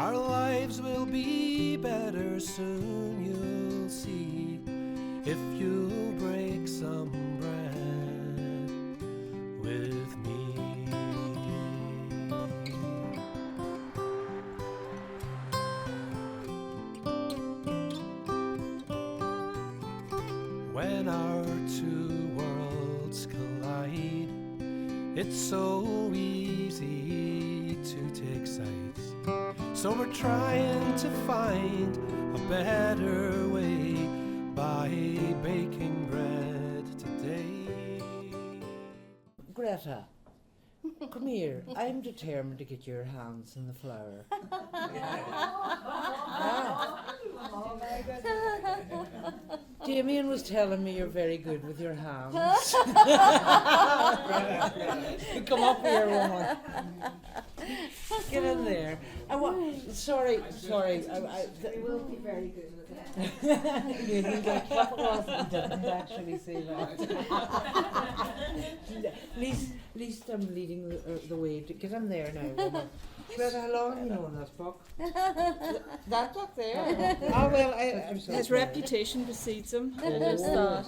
Our lives will be better soon, you'll see, if you'll break some bread with me. When our two worlds collide, it's so easy to take sides. So we're trying to find a better way by baking bread today. Greta, come here. I'm determined to get your hands in the flour. Oh my goodness. Damien was telling me you're very good with your hands. Come up here, woman. Get in there. Sorry. They will be very good with that. You can get clap across and didn't actually say that. At least I'm leading the way. Get in there now, woman. Greta, how long have you known this book? That book there? Oh well, His reputation precedes him. I just thought.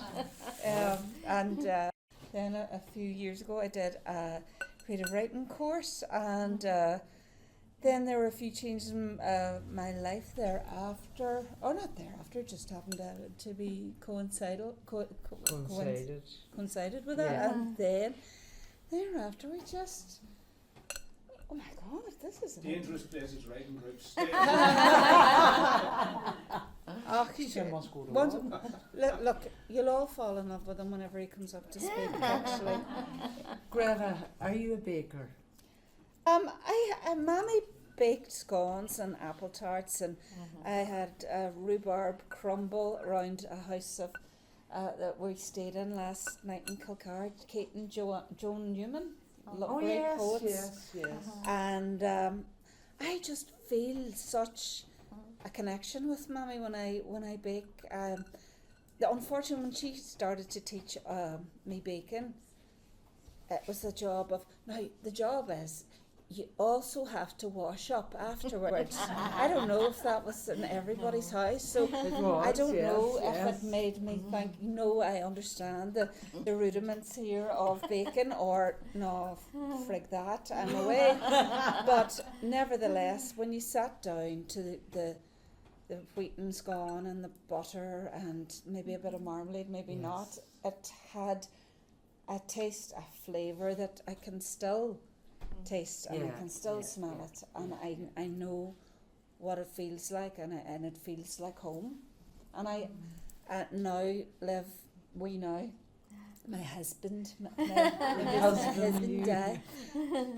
Then a few years ago, I did a creative writing course, and then there were a few changes in my life thereafter. Oh, not thereafter, just happened to be coincided with that, Yeah. and then thereafter we just. Oh my God, this is Dangerous places, writing groups. Oh, She must go to look, you'll all fall in love with him whenever he comes up to speak, actually. Greta, are you a baker? Mammy baked scones and apple tarts, and I had a rhubarb crumble around a house of that we stayed in last night in Kilcar. Kate and Joan Newman, great poets. yes. And I just feel such a connection with Mammy when I bake. Unfortunately, when she started to teach me baking, it was the job of, now the job is you also have to wash up afterwards. I don't know if that was in everybody's house, so I don't know if it made me think, no, I understand the rudiments here of baking, or no, frig that, I'm away. But nevertheless, when you sat down to the wheaten scone and the butter and maybe a bit of marmalade, maybe not, it had a taste, a flavour that I can still taste, and I can still smell it, and I know what it feels like, and it feels like home. And I my husband,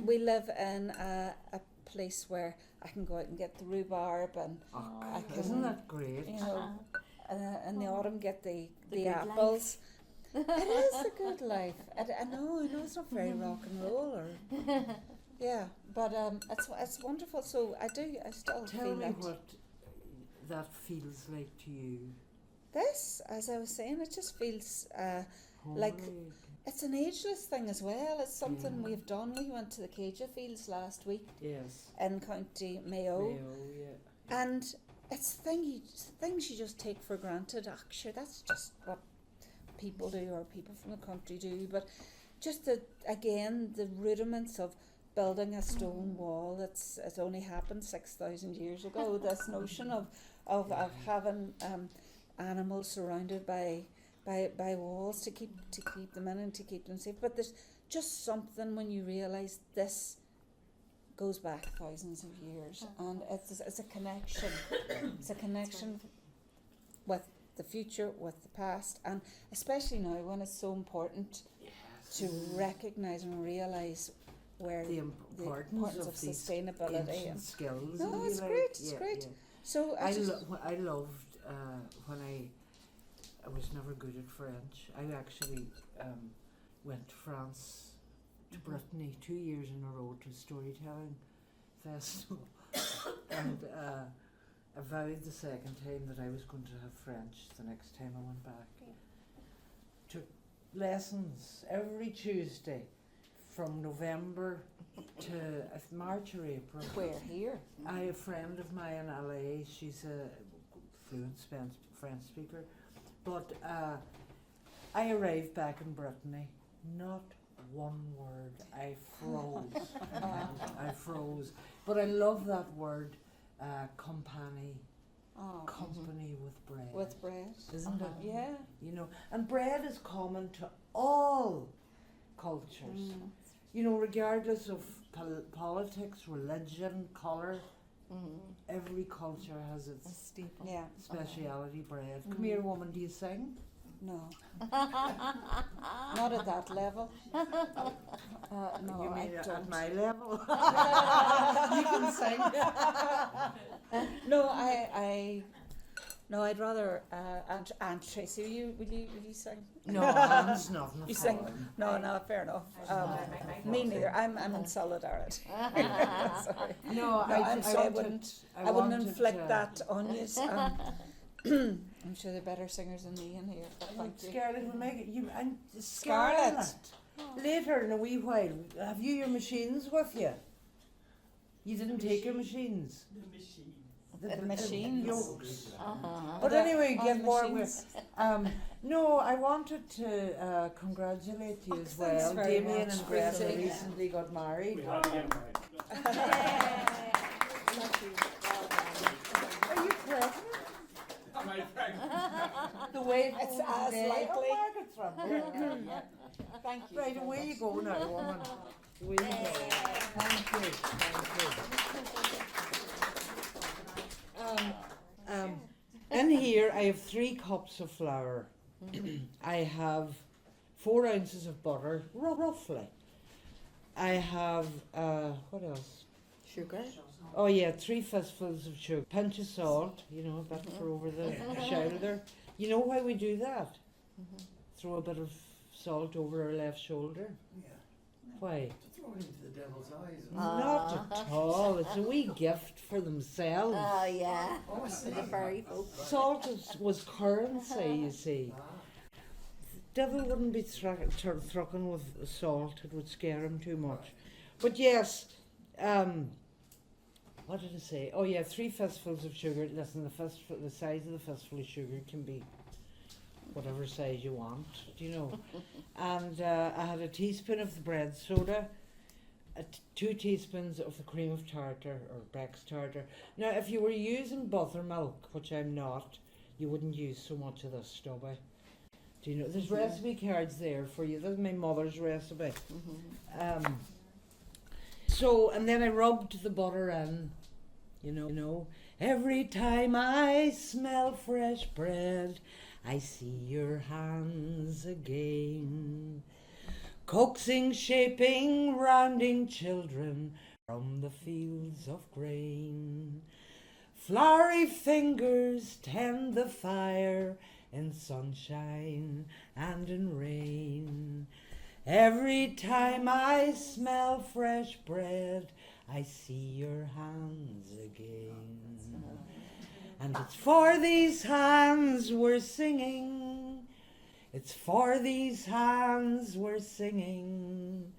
we live in a place where I can go out and get the rhubarb, and I can, isn't that great? You know, in the autumn get the apples. It is a good life. I know it's not very rock and roll, or but it's wonderful. So I still Tell feel me it. what that feels like to you. This, as I was saying, it just feels like it's an ageless thing as well. It's something we've done. We went to the Cajun Fields last week in County Mayo. And it's things you just take for granted. Sure, that's just what people do, or people from the country do. But just the rudiments of building a stone wall. It only happened 6,000 years ago. This notion of having animals surrounded by walls to keep them in and to keep them safe. But there's just something when you realise this goes back thousands of years, and it's a connection. It's a connection with the future, with the past, and especially now when it's so important to recognise and realise where the importance of sustainability and skills. No, it's great. It's great. Yeah. So I loved when I was never good at French. I actually went to France, to Brittany, 2 years in a row to a storytelling festival, and I vowed the second time that I was going to have French the next time I went back. Took lessons every Tuesday from November to March or April. Where? Here? I have a friend of mine in LA. She's a fluent French speaker. But I arrived back in Brittany. Not one word. I froze. I froze. But I love that word, company. Oh, Company with bread. with bread. Isn't it? Yeah. You know, and bread is common to all cultures. You know, regardless of politics, religion, colour, every culture has its Yeah. speciality bread. Come here, woman, do you sing? No. Not at that level. No, You I mean don't. at my level? You can sing. No, no, I'd rather Aunt Tracy. Will you sing? No, Anne's not. You sing? No, fair enough. Me neither. I'm in solidarity. Sorry. No, I'm sorry. I wouldn't wanted inflict to- that on you. I'm sure there are better singers than me in here. But thank you. Scarlett will make it. You and Scarlett. Later in a wee while, have you your machines with you? You didn't take your machines. The machines. Yokes. Oh, But anyway, get more machines. with. No, I wanted to congratulate you as thanks well. very Damien much, and Greta Gracie. recently got married. We had to get married. Are you pregnant? Am I pregnant? The way It's as today. likely. Oh, Margaret's from there. Thank you. Right, away you go now, woman. Away you go. Thank you. In here I have 3 cups of flour. I have 4 ounces of butter, roughly. I have, what else? Sugar. Oh yeah, 3 fistfuls of sugar, pinch of salt, you know, a bit for over the shoulder. You know why we do that? Throw a bit of salt over our left shoulder. Yeah. Why? To throw it into the devil's eyes. Not at all. It's a wee gift for themselves. Oh yeah. Oh, I see. The fairy folk. Salt was currency, you see. Devil wouldn't be thrucking with salt. It would scare him too much. But yes, what did I say? Oh yeah, 3 fistfuls of sugar. Listen, the size of the fistful of sugar can be whatever size you want, do you know. And I had a teaspoon of the bread soda, 2 teaspoons of the cream of tartar or Beck's tartar. Now, if you were using buttermilk, which I'm not, you wouldn't use so much of this, stubby. Do you know? There's recipe cards there for you. That's my mother's recipe. So, and then I rubbed the butter in, you know. Every time I smell fresh bread, I see your hands again. Coaxing, shaping, rounding children from the fields of grain. Flowery fingers tend the fire in sunshine and in rain. Every time I smell fresh bread, I see your hands again. And it's for these hands we're singing. It's for these hands we're singing.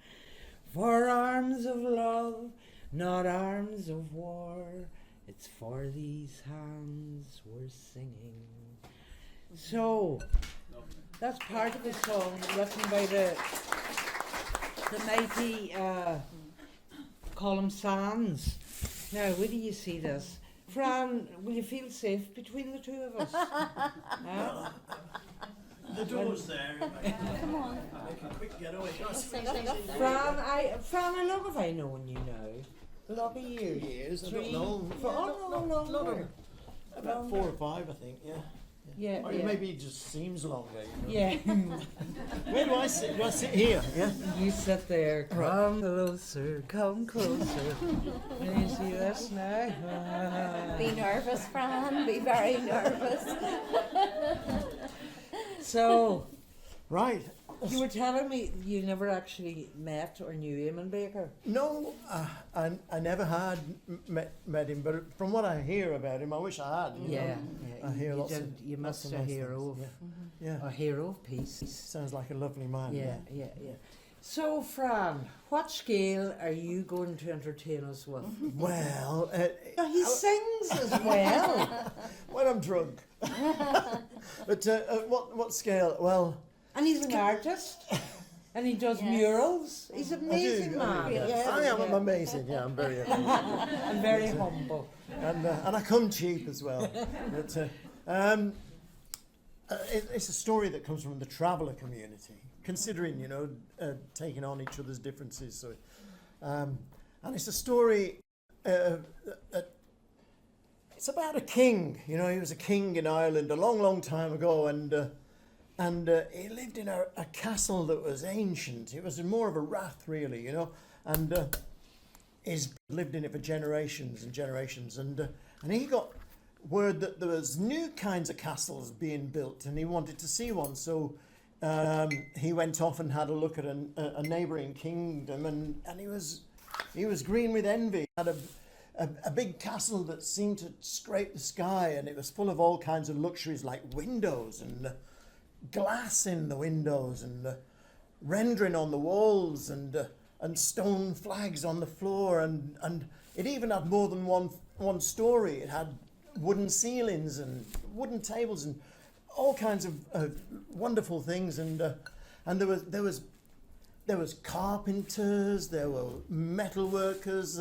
For arms of love, not arms of war. It's for these hands we're singing. So, that's part of the song written by the mighty Colum Sands. Now, where do you see this? Fran, will you feel safe between the 2 of us? Huh? The door's there. Come on. Make a quick getaway. Fran, I love if I known you now. Love a year. Years, I 3, don't know. 4, oh no, longer. About 4 or 5, I think, yeah. Yeah, Or yeah. maybe it just seems longer, you know. Yeah. Where do I sit? Do I sit here? Yeah. You sit there. Come closer, come closer. Can you see this now? Be nervous, Fran. Be very nervous. So, Right. you were telling me you never actually met or knew Eamon Baker. No, I never had met him, but from what I hear about him, I wish I had. You know. I hear lots of You lots must of a nice hero of things, yeah. a hero of peace. Sounds like a lovely man. Yeah. So, Fran, what scale are you going to entertain us with? Well, He sings as well. when I'm drunk. But what scale? Well, And he's an artist. And he does murals. He's an amazing man. I am. I'm amazing. Yeah, I'm very amazing. And very humble. And I come cheap as well. But it's a story that comes from the traveller community, considering, you know, taking on each other's differences. So, and it's a story. It's about a king. You know, he was a king in Ireland a long, long time ago, and he lived in a castle that was ancient. It was more of a rath, really, you know, and he's lived in it for generations and generations, and he got word that there was new kinds of castles being built, and he wanted to see one. So he went off and had a look at a neighbouring kingdom, and he was green with envy. He had a big castle that seemed to scrape the sky, and it was full of all kinds of luxuries like windows and glass in the windows and rendering on the walls and stone flags on the floor, and it even had more than one story. It had wooden ceilings and wooden tables and all kinds of wonderful things, and there was carpenters, there were metal workers,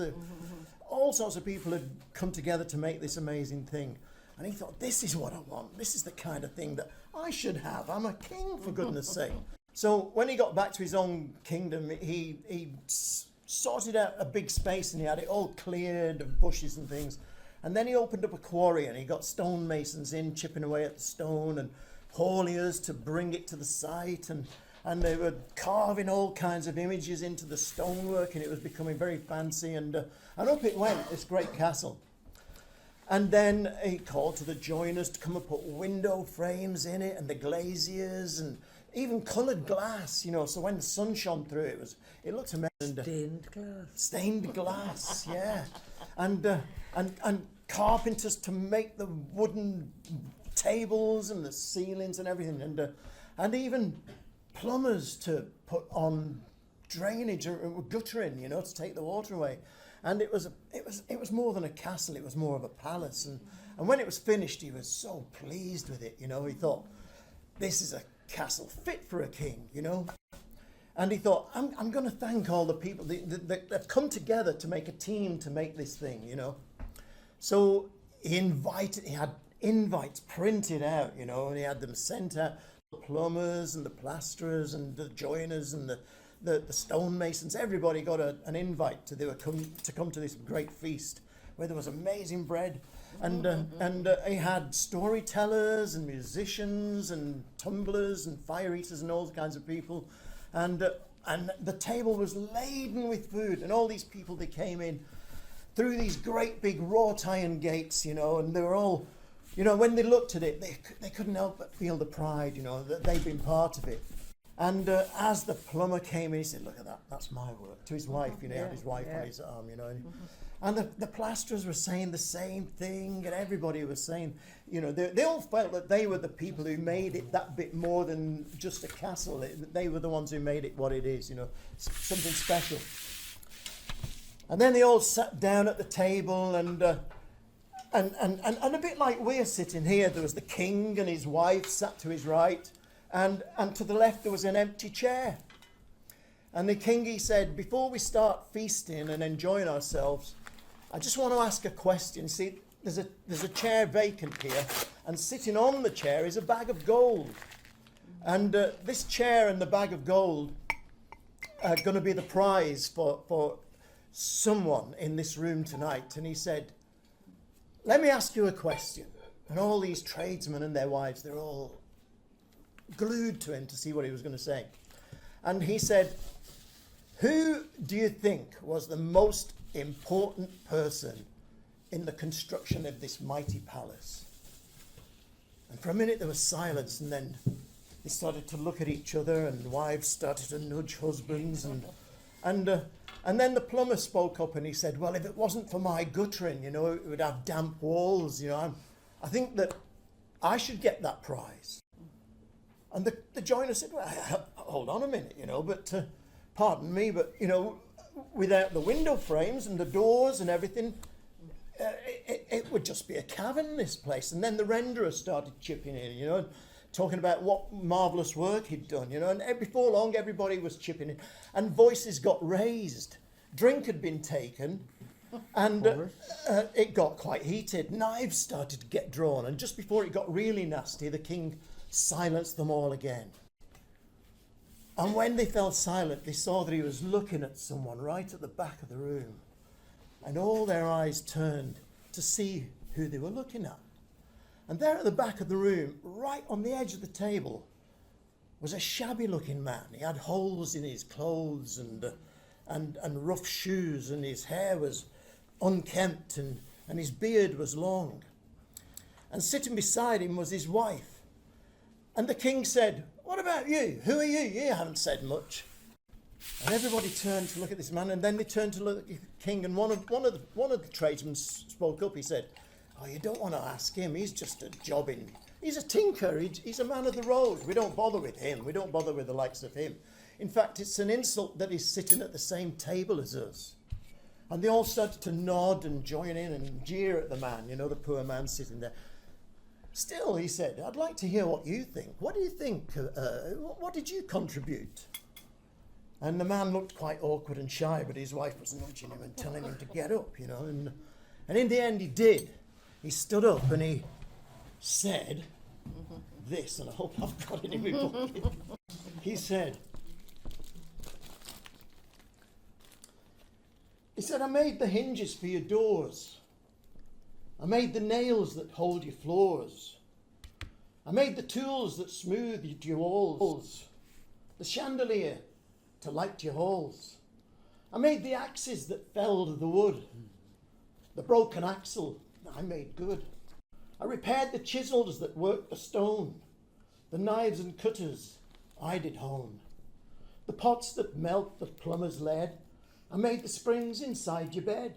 all sorts of people had come together to make this amazing thing. And he thought, this is what I want. This is the kind of thing that I should have. I'm a king, for goodness sake. So when he got back to his own kingdom, he sorted out a big space, and he had it all cleared of bushes and things. And then he opened up a quarry, and he got stonemasons in, chipping away at the stone, and hauliers to bring it to the site. And they were carving all kinds of images into the stonework, and it was becoming very fancy. And up it went, this great castle. And then he called to the joiners to come and put window frames in it, and the glaziers, and even coloured glass, you know, so when the sun shone through it, it looked amazing. Stained glass. Stained glass, yeah. And carpenters to make the wooden tables and the ceilings and everything, and even plumbers to put on drainage or guttering, you know, to take the water away. And it was more than a castle. It was more of a palace. And when it was finished, he was so pleased with it. You know, he thought, this is a castle fit for a king. You know, and he thought, I'm going to thank all the people that have come together to make a team to make this thing. You know, so he had invites printed out. You know, and he had them sent out. The plumbers and the plasterers and the joiners and the stonemasons, everybody got an invite to come to this great feast where there was amazing bread, and he had storytellers and musicians and tumblers and fire eaters and all kinds of people, and the table was laden with food, and all these people, they came in through these great big wrought iron gates, you know, and they were all, you know, when they looked at it, they couldn't help but feel the pride, you know, that they'd been part of it. And as the plumber came in, he said, look at that, that's my work. To his wife, you know, he had his wife on his arm, you know. And the plasterers were saying the same thing, and everybody was saying, you know, they all felt that they were the people who made it that bit more than just a castle. They were the ones who made it what it is, you know, something special. And then they all sat down at the table, and a bit like we're sitting here, there was the king and his wife sat to his right. And to the left there was an empty chair. And the king, he said, before we start feasting and enjoying ourselves, I just want to ask a question. See, there's a chair vacant here, and sitting on the chair is a bag of gold. And this chair and the bag of gold are going to be the prize for someone in this room tonight. And he said, let me ask you a question. And all these tradesmen and their wives, they're all glued to him to see what he was going to say. And he said, who do you think was the most important person in the construction of this mighty palace? And for a minute there was silence, and then they started to look at each other, and wives started to nudge husbands, and then the plumber spoke up and he said, well, if it wasn't for my guttering, you know, it would have damp walls, you know, I think that I should get that prize. And the joiner said, well, hold on a minute, you know, but pardon me, but, you know, without the window frames and the doors and everything, it would just be a cavern, this place. And then the renderer started chipping in, you know, talking about what marvellous work he'd done, you know, and before long everybody was chipping in, and voices got raised. Drink had been taken, and it got quite heated. Knives started to get drawn, and just before it got really nasty, the king silenced them all again. And when they fell silent, they saw that he was looking at someone right at the back of the room, and all their eyes turned to see who they were looking at. And there at the back of the room, right on the edge of the table, was a shabby-looking man. He had holes in his clothes and rough shoes, and his hair was unkempt, and his beard was long. And sitting beside him was his wife. And the king said, "What about you? Who are you? You haven't said much." And everybody turned to look at this man, and then they turned to look at the king, and one of the tradesmen spoke up. He said, "Oh, you don't want to ask him. He's just a jobbing. He's a tinker. He's a man of the road. We don't bother with him. We don't bother with the likes of him. In fact, it's an insult that he's sitting at the same table as us." And they all started to nod and join in and jeer at the man, you know, the poor man sitting there. "Still," he said, "I'd like to hear what you think. What do you think? What did you contribute?" And the man looked quite awkward and shy, but his wife was nudging him and telling him to get up, you know. And in the end, he did. He stood up and he said this, and I hope I've got it in my book. He said, "I made the hinges for your doors. I made the nails that hold your floors. I made the tools that smoothed your walls. The chandelier to light your halls. I made the axes that felled the wood. The broken axle I made good. I repaired the chisels that worked the stone. The knives and cutters I did hone. The pots that melt the plumber's lead. I made the springs inside your bed.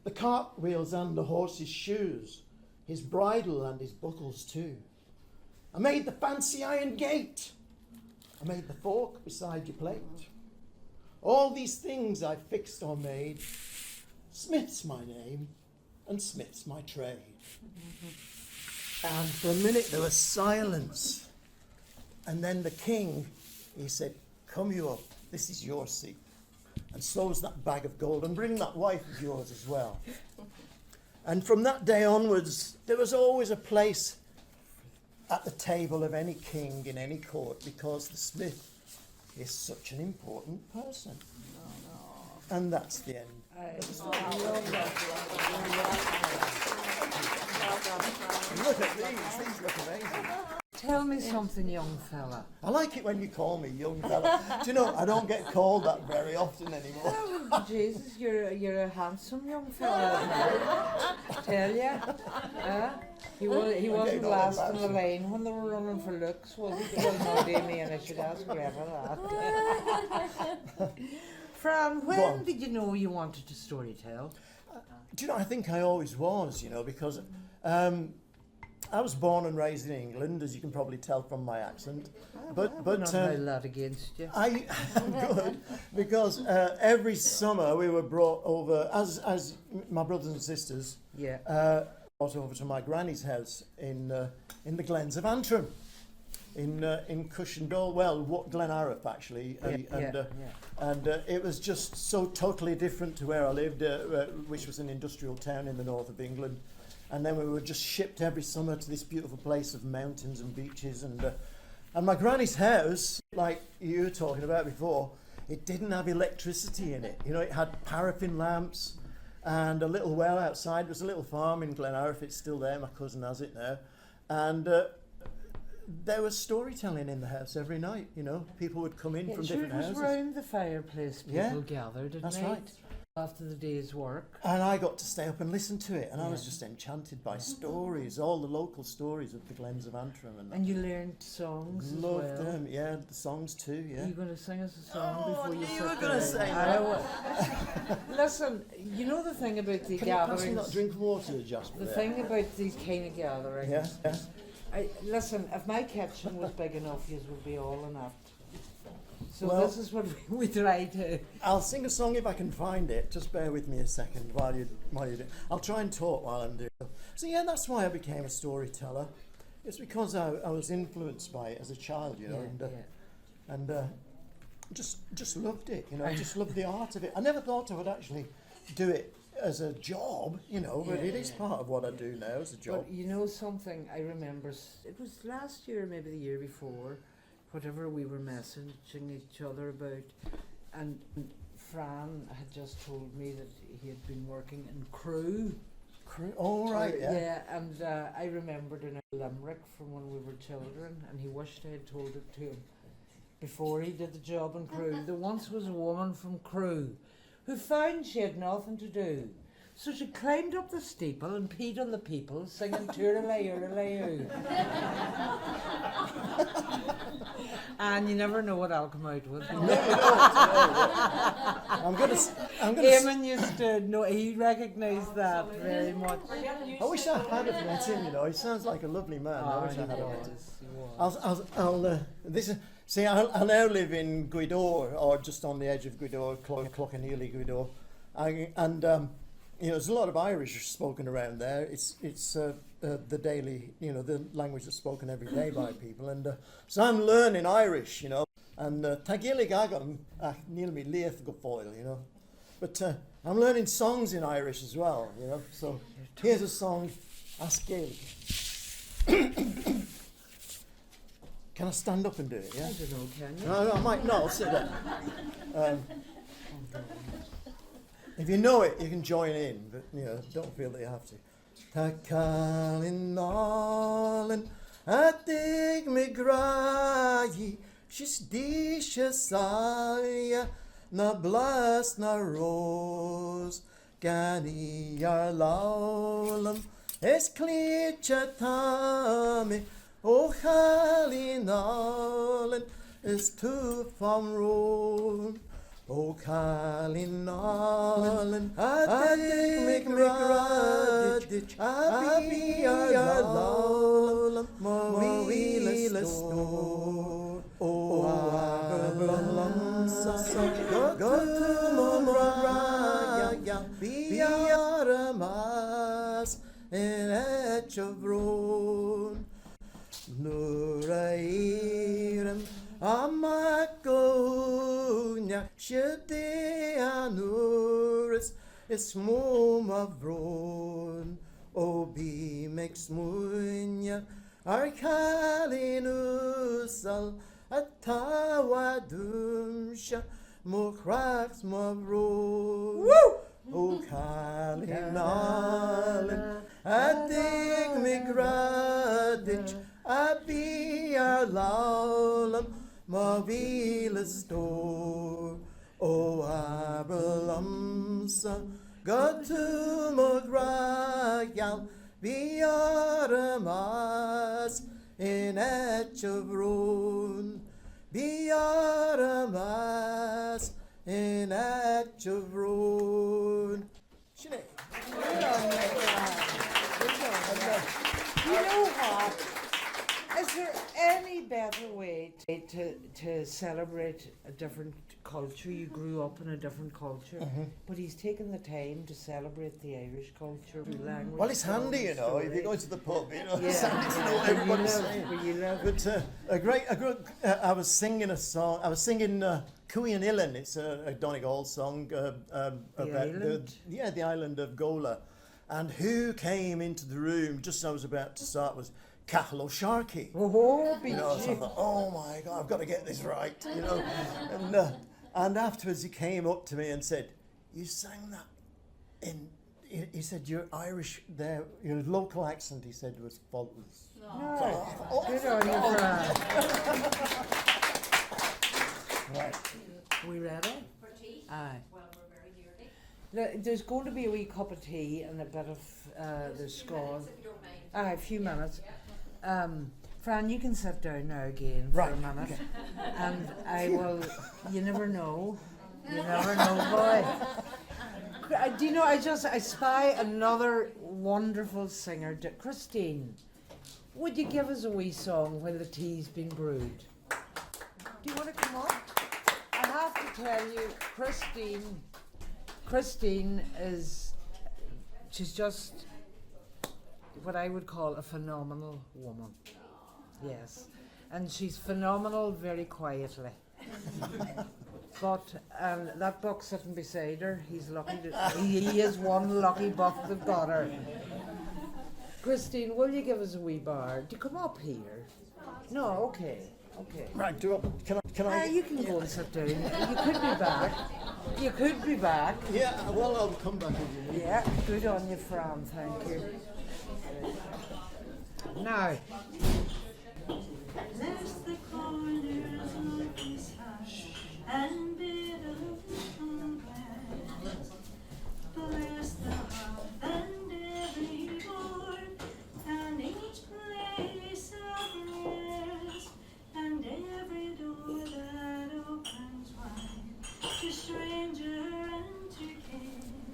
The cart wheels and the horse's shoes. His bridle and his buckles too. I made the fancy iron gate. I made the fork beside your plate. All these things I fixed or made. Smith's my name, and Smith's my trade." And for a minute there was silence. And then the king, he said, "Come you up, this is your seat. And so's that bag of gold, and bring that wife of yours as well." And from that day onwards, there was always a place at the table of any king in any court, because the smith is such an important person. And that's the end. Look at these look amazing. Tell me something, young fella. I like it when you call me young fella. Do you know, I don't get called that very often anymore. Oh, Jesus, you're a handsome young fella. Tell ya. He wasn't last in the lane when they were running for looks, was he? Well, no, Damien, I should ask whoever that. Fran, when did you know you wanted to storytell? Do you know, I think I always was, you know, because I was born and raised in England, as you can probably tell from my accent. But not hold that against you. I'm good, because every summer we were brought over, as my brothers and sisters, brought over to my granny's house in the Glens of Antrim, in Cushendall, well, Glenarif actually, and it was just so totally different to where I lived, which was an industrial town in the north of England. And then we were just shipped every summer to this beautiful place of mountains and beaches. And my granny's house, like you were talking about before, it didn't have electricity in it. You know, it had paraffin lamps and a little well outside. It was a little farm in Glenarif. It's still there. My cousin has it now. And there was storytelling in the house every night. You know, people would come in from different houses. It was round the fireplace people gathered at that's night. right. After the day's work. And I got to stay up and listen to it, and I was just enchanted by stories, all the local stories of the Glens of Antrim. And you learned songs Loved as well. them, yeah, the songs too, yeah. Are you going to sing us a song before you sit you were down? going to say that. Listen, you know the thing about the Can gatherings... you pass me that drink of water, Jasper? The there? thing about these kind of gatherings... Yeah. Listen, if my kitchen was big enough, you would be all in it. So Well- this is what we try to. I'll sing a song if I can find it. Just bear with me a second while you do. I'll try and talk while I'm doing it. So yeah, that's why I became a storyteller. It's because I was influenced by it as a child, you know, and just loved it, you know. I just loved the art of it. I never thought I would actually do it as a job, you know, but it is part of what I do now as a job. But you know something, I remember, it was last year, maybe the year before, whatever we were messaging each other about, and Fran had just told me that he had been working in Crew. Oh, right, yeah. Yeah, and I remembered in a limerick from when we were children, and he wished I had told it to him before he did the job in Crew. There once was a woman from Crew who found she had nothing to do. So she climbed up the steeple and peed on the people, singing Tooralay-ooralay-oo. And you never know what I'll come out with. No, you don't. I'm gonna. Eamon used to know, he recognised that very much. I wish I had have met him. You know, he sounds like a lovely man. I wish I had have met him. I'll now live in Gweedore, or just on the edge of Gweedore, Clockaneely, Gweedore, and you know, there's a lot of Irish spoken around there. It's the daily, you know, the language that's spoken every day by people, and so I'm learning Irish, you know, and Tagilig agam níl mi liath go foil, you know, but I'm learning songs in Irish as well, you know. So here's a song, Ask Gaelic. Can I stand up and do it? Yeah. I don't know, can you? No, I might not. I'll sit there. If you know it, you can join in, but you know, don't feel that you have to. Takalin nolin atig me grayi shis disha saya na blas na rose gani yar laulam es clichatami o halin nolin is tu from road. O Calin Nolan, Adig McGradich, Abi Arlolam, Mowilas Door, O Aberlum, Gotumumraga, Biaramas, in Etch of Roan, Nurairam, Amakonya, Shede Anuris, Ismum Avron, Obi Mexmunya, Arkalinusal, Atawadumsha, Mokrax Mavron, O Kalinalin, Adig Migradich, Abi Arlaulam, Mavilas door, O Aberlumsa, Gotumograyal, Biaramas, in Etch of Roan, Biaramas, in Etch of Roan. Sinead. You know what? Is there any better way to celebrate a different culture? You grew up in a different culture, but he's taken the time to celebrate the Irish culture, language. Well, it's handy, you know, if you go to the pub, you know, it's Yeah. handy to know what everybody's saying. Where you live. But I was singing a song. I was singing Cooey and Illan. It's a Donegal song about the island of Gola, and who came into the room just as I was about to start was Cathal O'Sharkey. Oh, You know, so I thought, oh my God, I've got to get this right, you know. And afterwards he came up to me and said, "You sang that in." He said, "Your Irish there, your local accent," he said, "was faultless." No. Good on you, Fran. Right. We ready? For tea? Aye. Well, we're very nearly. There's going to be a wee cup of tea and a bit of the scone. If you don't mind. Aye, a few minutes. Fran, you can sit down now again for Right, a minute. And I will, you never know. You never know, boy. Do you know, I spy another wonderful singer. Christine, would you give us a wee song while the tea's been brewed? Do you want to come on? tell you, Christine she's just what I would call a phenomenal woman. Yes. And she's phenomenal very quietly. But that buck sitting beside her, he's lucky. He is one lucky buck that got her. Christine, will you give us a wee bar? Do you come up here? No, okay. Right, can I? You can go and sit down. You could be back. Yeah, well, I'll come back if you need. Yeah, good on you, Fran, thank you. Now, There's the corners of his hush and bit of little grass. Bless the hearth and every board and each place of rest and every door that opens wide to stranger and to king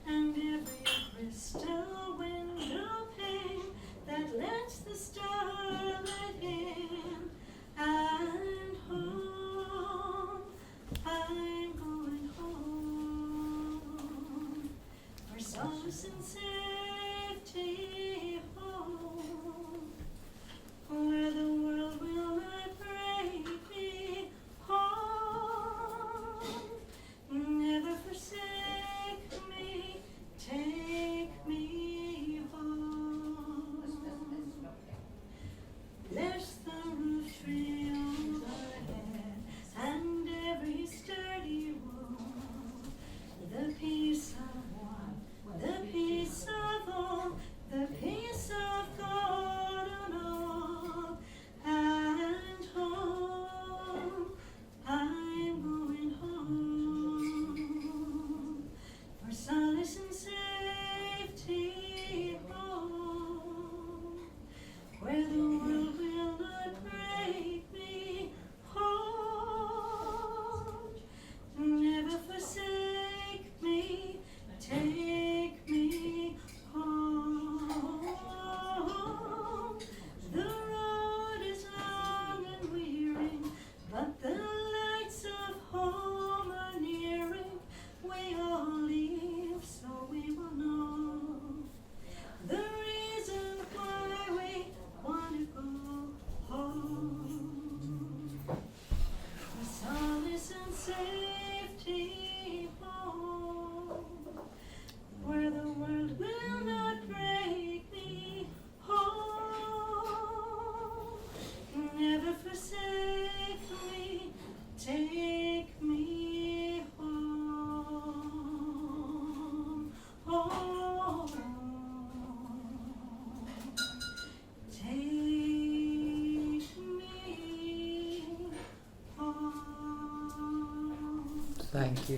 and every crystal window pane that lets the starlight in, and home, I'm going home, for solace and safety home, where the world will not break me home, never forsake me, take me home. There's the roof tree overhead and every sturdy wall, the peace of one, the peace of all, the peace of God and all, and home, I'm going home, for solace and safety home, where the world will not break me home, never forsake me, take me home. The road is long and weary, but the lights of home are nearing. We all leave, so we will know the reason why we want to go home. For solace and safety home, where the world will not break me home, never forsake me, take me home, home. Take me home. thank you.